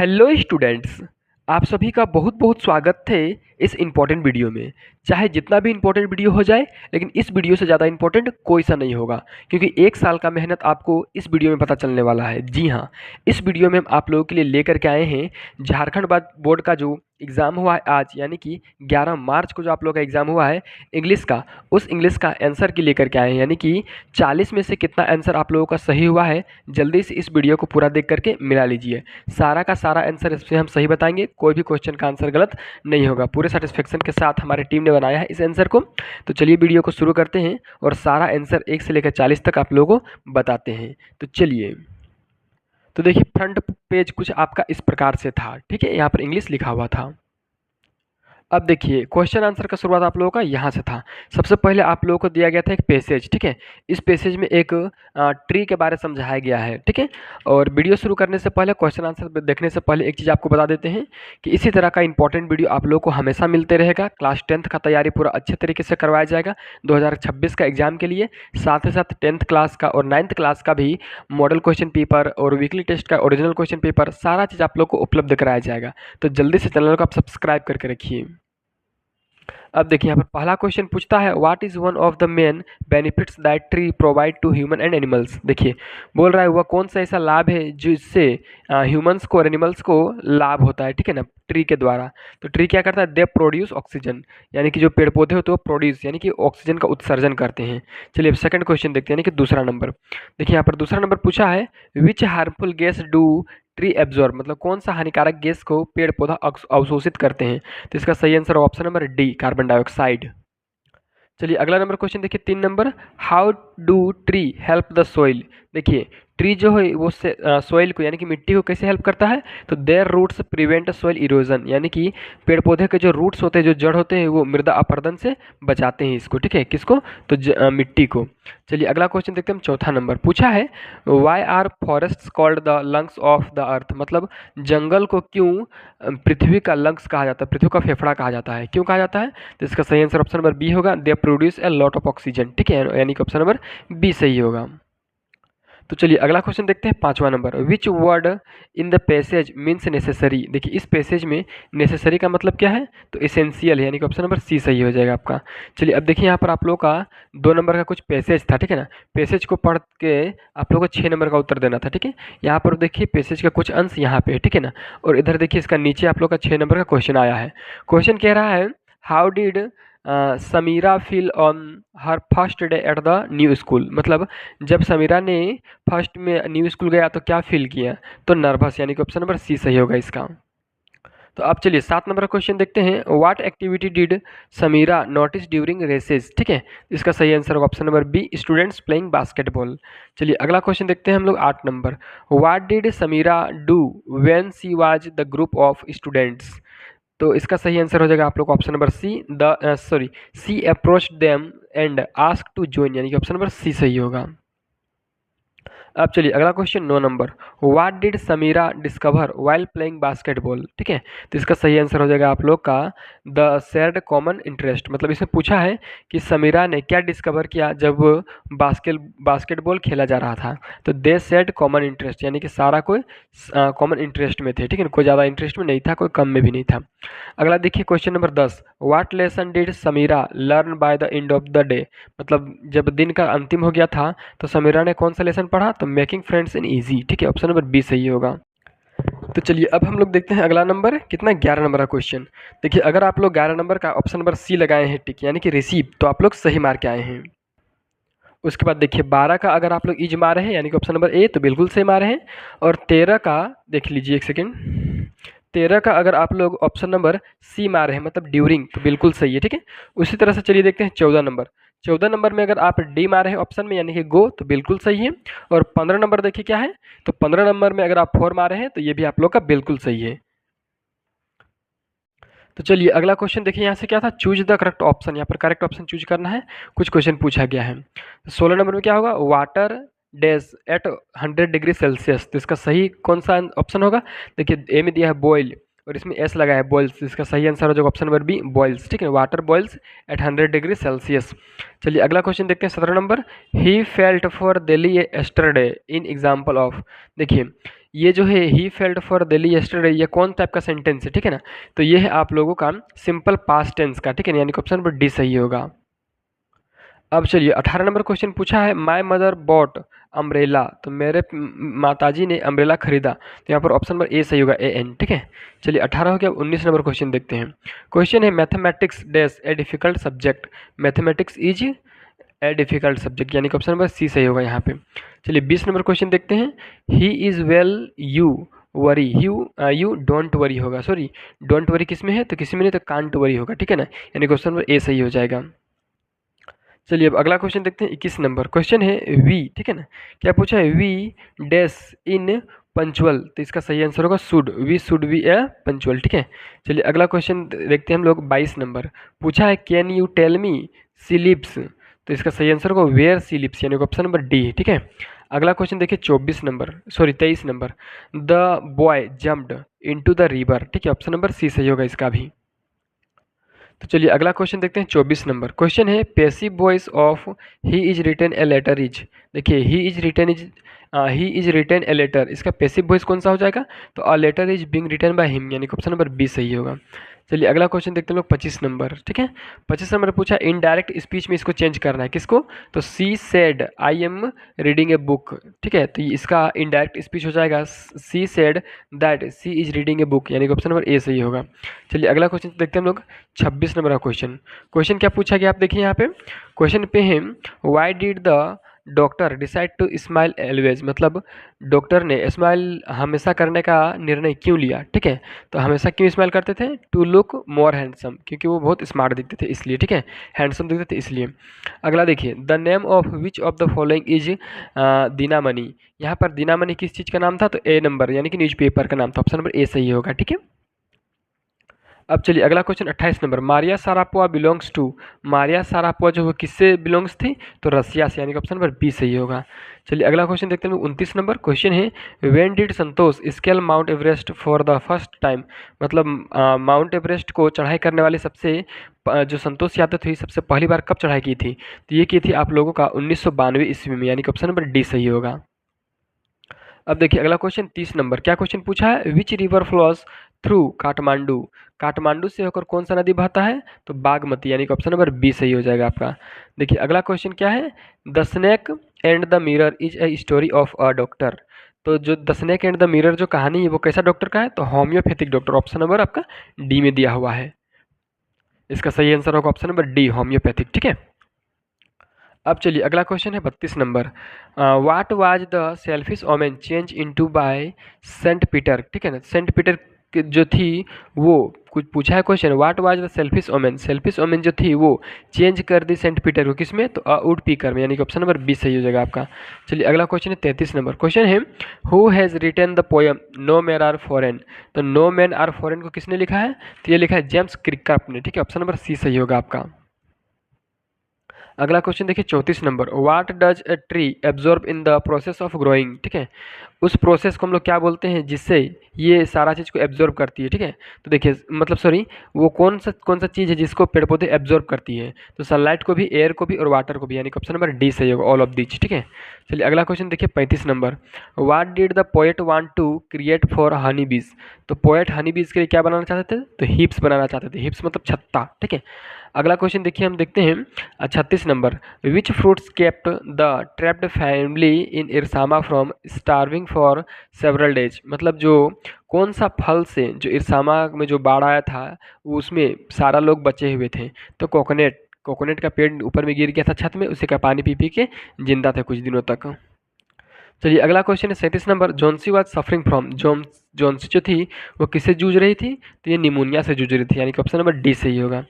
Hello students. आप सभी का बहुत बहुत स्वागत है इस इम्पोर्टेंट वीडियो में। चाहे जितना भी इम्पोर्टेंट वीडियो हो जाए, लेकिन इस वीडियो से ज़्यादा इम्पोर्टेंट कोई सा नहीं होगा, क्योंकि एक साल का मेहनत आपको इस वीडियो में पता चलने वाला है। जी हाँ, इस वीडियो में हम आप लोगों के लिए लेकर के आए हैं झारखंड बोर्ड का जो एग्ज़ाम हुआ है आज, यानी कि 11 मार्च को जो आप लोगों का एग्ज़ाम हुआ है इंग्लिश का, उस इंग्लिश का आंसर की लेकर के आए हैं। यानी कि 40 में से कितना आंसर आप लोगों का सही हुआ है, जल्दी से इस वीडियो को पूरा देख करके मिला लीजिए। सारा का सारा आंसर इसमें हम सही बताएंगे, कोई भी क्वेश्चन का आंसर गलत नहीं होगा। पूरे सेटिस्फेक्शन के साथ हमारी टीम ने बनाया है इस आंसर को। तो चलिए वीडियो को शुरू करते हैं और सारा आंसर 1 से लेकर 40 तक आप लोगों को बताते हैं। तो चलिए, तो देखिए फ्रंट पेज कुछ आपका इस प्रकार से था, ठीक है। यहाँ पर इंग्लिश लिखा हुआ था। अब देखिए क्वेश्चन आंसर का शुरुआत आप लोगों का यहाँ से था। सबसे पहले आप लोगों को दिया गया था एक पैसेज, ठीक है। इस पैसेज में एक ट्री के बारे में समझाया गया है, ठीक है। और वीडियो शुरू करने से पहले, क्वेश्चन आंसर देखने से पहले एक चीज़ आपको बता देते हैं कि इसी तरह का इंपॉर्टेंट वीडियो आप लोगों को हमेशा मिलते रहेगा। क्लास 10th का तैयारी पूरा अच्छे तरीके से करवाया जाएगा 2026 का एग्जाम के लिए। साथ ही साथ 10th क्लास का और 9th क्लास का भी मॉडल क्वेश्चन पेपर और वीकली टेस्ट का ओरिजिनल क्वेश्चन पेपर, सारा चीज़ आप लोग को उपलब्ध कराया जाएगा। तो जल्दी से चैनल को आप सब्सक्राइब करके रखिए। अब देखिए यहाँ पर पहला क्वेश्चन पूछता है, what is one of the main benefits that tree provide to human and animals. देखिए बोल रहा है वह कौन सा ऐसा लाभ है जिससे ह्यूमंस को और एनिमल्स को लाभ होता है, ठीक है ना, ट्री के द्वारा। तो ट्री क्या करता है, दे प्रोड्यूस ऑक्सीजन, यानी कि जो पेड़ पौधे होते हैं वो प्रोड्यूस यानी कि ऑक्सीजन का उत्सर्जन करते हैं। चलिए अब सेकंड क्वेश्चन देखते हैं, यानी कि दूसरा नंबर। देखिए यहाँ पर दूसरा नंबर पूछा है, which harmful gas do tree absorb, मतलब कौन सा हानिकारक गैस को पेड़ पौधा अवशोषित करते हैं। तो इसका सही answer option number D, carbon dioxide. चलिए अगला नंबर क्वेश्चन देखिए 3 number, how do tree help the soil. देखिए ट्री जो है वो सोइल को यानी कि मिट्टी को कैसे हेल्प करता है, तो their roots prevent soil erosion, यानी कि पेड़ पौधे के जो रूट्स होते हैं, जो जड़ होते हैं, वो मृदा अपरदन से बचाते हैं इसको, ठीक है, किसको, तो मिट्टी को। चलिए अगला क्वेश्चन देखते हैं हम। चौथा नंबर पूछा है, why are forests called the lungs of the earth, मतलब जंगल को क्यों पृथ्वी का लंग्स कहा जाता है, पृथ्वी का फेफड़ा कहा जाता है, क्यों कहा जाता है। तो इसका सही आंसर ऑप्शन नंबर बी होगा, they produce a lot of oxygen, ठीक है, यानी कि ऑप्शन नंबर बी सही होगा। तो चलिए अगला क्वेश्चन देखते हैं 5वां number, which word in the passage means necessary. देखिए इस पैसेज में नेसेसरी का मतलब क्या है, तो एसेंशियल है, यानी कि ऑप्शन नंबर सी सही हो जाएगा आपका। चलिए अब देखिए यहाँ पर आप लोग का 2 नंबर का कुछ पैसेज था, ठीक है ना। पैसेज को पढ़ के आप लोग को 6 नंबर का उत्तर देना था, ठीक है। यहाँ पर देखिए पैसेज का कुछ अंश यहाँ पे है, ठीक है ना। और इधर देखिए इसका नीचे आप लोग का 6 नंबर का क्वेश्चन आया है। क्वेश्चन कह रहा है, how did Samira feel on her first day at the new school, मतलब जब समीरा ने फर्स्ट में न्यू स्कूल गया तो क्या फील किया, तो नर्वस, यानी कि ऑप्शन नंबर सी सही होगा इसका। तो अब चलिए 7 नंबर का क्वेश्चन देखते हैं, what activity did Samira notice during recess, ठीक है। इसका सही आंसर होगा option number B, students playing basketball. चलिए अगला क्वेश्चन देखते हैं हम लोग 8 number, what did Samira do when she was the group of students. तो इसका सही आंसर हो जाएगा आप लोग option number C, she approach them and ask to join, यानी कि ऑप्शन नंबर सी सही होगा। अब चलिए अगला question 9 number, what did Samira discover while playing basketball, ठीक है। तो इसका सही आंसर हो जाएगा आप लोग का द शेयर्ड कॉमन इंटरेस्ट, मतलब इसमें पूछा है कि समीरा ने क्या डिस्कवर किया जब बास्केटबॉल खेला जा रहा था। तो दे शेयर्ड कॉमन इंटरेस्ट, यानी कि सारा कोई कॉमन इंटरेस्ट में थे, ठीक है, कोई ज़्यादा इंटरेस्ट में नहीं था, कोई कम में भी नहीं था। अगला देखिए question number 10, what lesson did Samira learn by the end of the day, मतलब जब दिन का अंतिम हो गया था तो समीरा ने कौन सा लेसन पढ़ा, तो मेकिंग फ्रेंड्स इन ईजी, ठीक है, ऑप्शन नंबर बी सही होगा। तो चलिए अब हम लोग देखते हैं अगला नंबर कितना, 11 नंबर का क्वेश्चन। देखिए अगर आप लोग 11 नंबर का ऑप्शन नंबर सी लगाए हैं टिक, यानी कि रिसीव, तो आप लोग सही मार के आए हैं। उसके बाद देखिए 12 का अगर आप लोग इज मारे हैं, यानी कि ऑप्शन नंबर ए, तो बिल्कुल सही मारे हैं। और 13 का देख लीजिए एक सेकेंड, 13 का अगर आप लोग ऑप्शन नंबर सी मारे हैं, मतलब ड्यूरिंग, तो बिल्कुल सही है, ठीक है। उसी तरह से चलिए देखते हैं 14 नंबर। 14 नंबर में अगर आप डी मारे हैं ऑप्शन में, यानी कि गो, तो बिल्कुल सही है। और 15 नंबर देखिए क्या है, तो 15 नंबर में अगर आप 4 मारे हैं तो ये भी आप लोग का बिल्कुल सही है। तो चलिए अगला क्वेश्चन देखिए, यहाँ से क्या था, चूज द करेक्ट ऑप्शन, यहाँ पर करेक्ट ऑप्शन चूज करना है। कुछ क्वेश्चन पूछा गया है। 16 नंबर में क्या होगा, water days at 100 degree Celsius, तो इसका सही कौन सा ऑप्शन होगा। देखिए ए में दिया है बॉयल और इसमें एस लगा है बॉयल्स, इसका सही आंसर हो जाएगा ऑप्शन नंबर बी, बॉयल्स, ठीक है, water boils at 100 degree Celsius. चलिए अगला क्वेश्चन देखते हैं 17 number, he felt for Delhi yesterday in example of. देखिए ये जो है he felt for Delhi yesterday, ये कौन टाइप का सेंटेंस है, ठीक है ना। तो ये है आप लोगों का सिंपल पास्ट टेंस का, ठीक है, यानी कि ऑप्शन नंबर डी सही होगा। अब चलिए 18 नंबर क्वेश्चन पूछा है, माई मदर बॉट अम्ब्रेला, तो मेरे माताजी ने अम्ब्रेला खरीदा, तो यहाँ पर ऑप्शन नंबर ए सही होगा, ए एन, ठीक है। चलिए 18 हो गया। अब 19 नंबर क्वेश्चन देखते हैं। क्वेश्चन है mathematics dash a difficult subject, mathematics is a difficult subject, यानी कि ऑप्शन नंबर सी सही होगा यहाँ पे। चलिए 20 नंबर क्वेश्चन देखते हैं। He is well you worry, you don't worry होगा, सॉरी डोंट वरी किस में है, तो किसी में नहीं, तो कांट वरी होगा, ठीक है ना, यानी क्वेश्चन नंबर ए सही हो जाएगा। चलिए अब अगला क्वेश्चन देखते हैं। 21 नंबर क्वेश्चन है वी, ठीक है ना, क्या पूछा है, वी डैश इन पंचुअल, तो इसका सही आंसर होगा should, we should be a punctual, ठीक है। चलिए अगला क्वेश्चन देखते हैं हम लोग। 22 नंबर पूछा है, can you tell me she sleeps, तो इसका सही आंसर होगा वेयर सी लिप्स, यानी ऑप्शन नंबर डी, ठीक है। अगला क्वेश्चन देखिए 24 number, sorry 23 number, the boy jumped into the river, ठीक है, ऑप्शन नंबर सी सही होगा इसका भी। तो चलिए अगला क्वेश्चन देखते हैं। 24 नंबर क्वेश्चन है, passive voice of he is written a letter is, देखिए he is written a letter, इसका पैसिव वॉइस कौन सा हो जाएगा, तो a letter is being written by him, यानी ऑप्शन नंबर बी सही होगा। चलिए अगला क्वेश्चन देखते हैं लोग 25 नंबर, ठीक है। 25 नंबर पूछा, इनडायरेक्ट स्पीच में इसको चेंज करना है, किसको, तो she said I am reading a book, ठीक है, तो इसका इनडायरेक्ट स्पीच हो जाएगा she said that she is reading a book, यानी कि ऑप्शन नंबर ए सही होगा। चलिए अगला क्वेश्चन देखते हैं हम लोग 26 नंबर का क्वेश्चन। क्वेश्चन क्या पूछा गया आप देखिए यहाँ पे, क्वेश्चन पे है, why did the doctor decide to smile always, मतलब डॉक्टर ने स्माइल हमेशा करने का निर्णय क्यों लिया, ठीक है, तो हमेशा क्यों स्माइल करते थे, टू लुक मोर हैंडसम, क्योंकि वो बहुत स्मार्ट दिखते थे इसलिए, ठीक है, हैंडसम दिखते थे इसलिए। अगला देखिए, the name of which of the following is Dinamani, यहाँ पर दीनामणि किस चीज़ का नाम था, तो ए नंबर, यानी कि न्यूज़पेपर का नाम था, ऑप्शन नंबर ए सही होगा, ठीक है। अब चलिए अगला question 28 number, Maria Sharapova belongs to, Maria Sharapova जो वो किससे बिलोंग्स थी, तो रसिया से, यानी कि ऑप्शन नंबर बी सही होगा। चलिए अगला क्वेश्चन देखते हैं 29 नंबर क्वेश्चन है, when did Santosh scale mount Everest for the first time, मतलब माउंट एवरेस्ट को चढ़ाई करने वाले सबसे जो संतोष यादव थी सबसे पहली बार कब चढ़ाई की थी, तो ये की थी आप लोगों का 1992 ईस्वी में, यानी कि ऑप्शन नंबर डी सही होगा। अब देखिए अगला क्वेश्चन 30 नंबर, क्या क्वेश्चन पूछा है, which river flows through Kathmandu, Kathmandu से होकर कौन सा नदी बहता है, तो बागमती, यानी कि ऑप्शन नंबर बी सही हो जाएगा आपका। देखिए अगला क्वेश्चन क्या है, the snake and the mirror is a story of a doctor, तो जो the snake and the mirror जो कहानी है वो कैसा डॉक्टर का है, तो होम्योपैथिक डॉक्टर, ऑप्शन नंबर आपका डी में दिया हुआ है, इसका सही आंसर होगा ऑप्शन नंबर डी होम्योपैथिक, ठीक है। अब चलिए अगला क्वेश्चन है 32 number, what was the selfish woman change into by Saint Peter, ठीक है ना, सेंट पीटर जो थी वो कुछ पूछा है question, what was the selfish woman जो थी वो चेंज कर दी सेंट पीटर को किसमें, तो वुड पीकर में, यानी कि ऑप्शन नंबर बी सही हो जाएगा आपका। चलिए अगला क्वेश्चन है 33 नंबर, क्वेश्चन है, who has written the poem no man are foreign, तो नो मैन आर फॉरेन को किसने लिखा है, तो ये लिखा है जेम्स क्रिकअप ने, ठीक है, ऑप्शन नंबर सी सही होगा आपका। अगला क्वेश्चन देखिए 34 number, what does a tree absorb in the process of growing, ठीक है, उस प्रोसेस को हम लोग क्या बोलते हैं जिससे ये सारा चीज़ को एब्जॉर्ब करती है, ठीक है, तो देखिए मतलब सॉरी वो कौन सा चीज़ है जिसको पेड़ पौधे एब्जॉर्ब करती है, तो सनलाइट को भी, एयर को भी और वाटर को भी, यानी कि ऑप्शन नंबर डी सही होगा, ऑल ऑफ दिच, ठीक है। चलिए अगला क्वेश्चन देखिए 35 number, what did the poet want to create for honey bees, तो पोएट हनी बीज के लिए क्या बनाना चाहते थे, तो हिप्स बनाना चाहते थे, हिप्स मतलब छत्ता, ठीक है। अगला क्वेश्चन देखिए हम देखते हैं 36 number, which fruits kept the trapped family in Ersama from starving for several days, मतलब जो कौन सा फल से जो इरसामा में जो बाढ़ आया था उसमें सारा लोग बचे हुए थे, तो कोकोनट का पेड़ ऊपर में गिर गया था छत में, उसी का पानी पी पी के जिंदा थे कुछ दिनों तक। चलिए अगला क्वेश्चन है 37 number, Johnsy was suffering from, Johnsy जो थी वो किससे जूझ रही थी, तो ये निमोनिया से जूझ रही थी, यानी कि ऑप्शन नंबर डी सही होगा।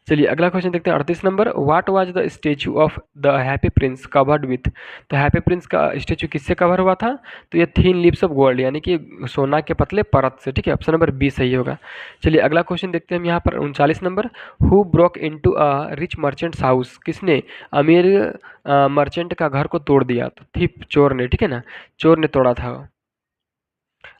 चलिए अगला क्वेश्चन देखते हैं 38 number, what was the statue of the happy Prince covered with, तो हैप्पी प्रिंस का स्टेचू किससे कवर हुआ था, तो ये थीन लिप्स ऑफ गोल्ड, यानी कि सोना के पतले परत से, ठीक है, ऑप्शन नंबर बी सही होगा। चलिए अगला क्वेश्चन देखते हैं हम यहाँ पर 39 number, who broke into a rich merchants house, किसने अमीर मर्चेंट का घर को तोड़ दिया, तो थीप चोर ने, ठीक है ना, चोर ने तोड़ा था।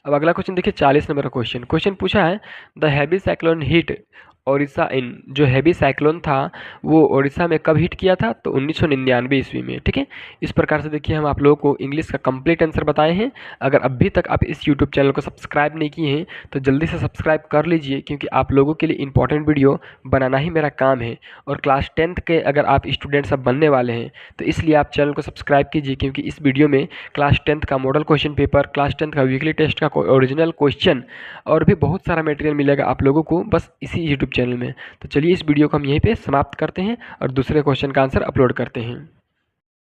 अब अगला क्वेश्चन देखिए 40 नंबर का क्वेश्चन क्वेश्चन पूछा है the heavy cyclone hit Odisha in. जो हैवी साइक्लोन था वो ओडिशा में कब हिट किया था? तो 1999 ईस्वी में। ठीक है, इस प्रकार से देखिए हम आप लोगों को इंग्लिश का कंप्लीट आंसर बताए हैं। अगर अभी तक आप इस यूट्यूब चैनल को सब्सक्राइब नहीं किए हैं तो जल्दी से सब्सक्राइब कर लीजिए, क्योंकि आप लोगों के लिए इंपॉर्टेंट वीडियो बनाना ही मेरा काम है। और क्लास 10th के अगर आप स्टूडेंट सब बनने वाले हैं तो इसलिए आप चैनल को सब्सक्राइब कीजिए, क्योंकि इस वीडियो में क्लास 10th का model question paper, class 10th का वीकली टेस्ट का ओरिजिनल क्वेश्चन और भी बहुत सारा मटेरियल मिलेगा आप लोगों को बस इसी यूट्यूब चैनल में। तो चलिए इस वीडियो को हम यहीं पे समाप्त करते हैं और दूसरे क्वेश्चन का आंसर अपलोड करते हैं।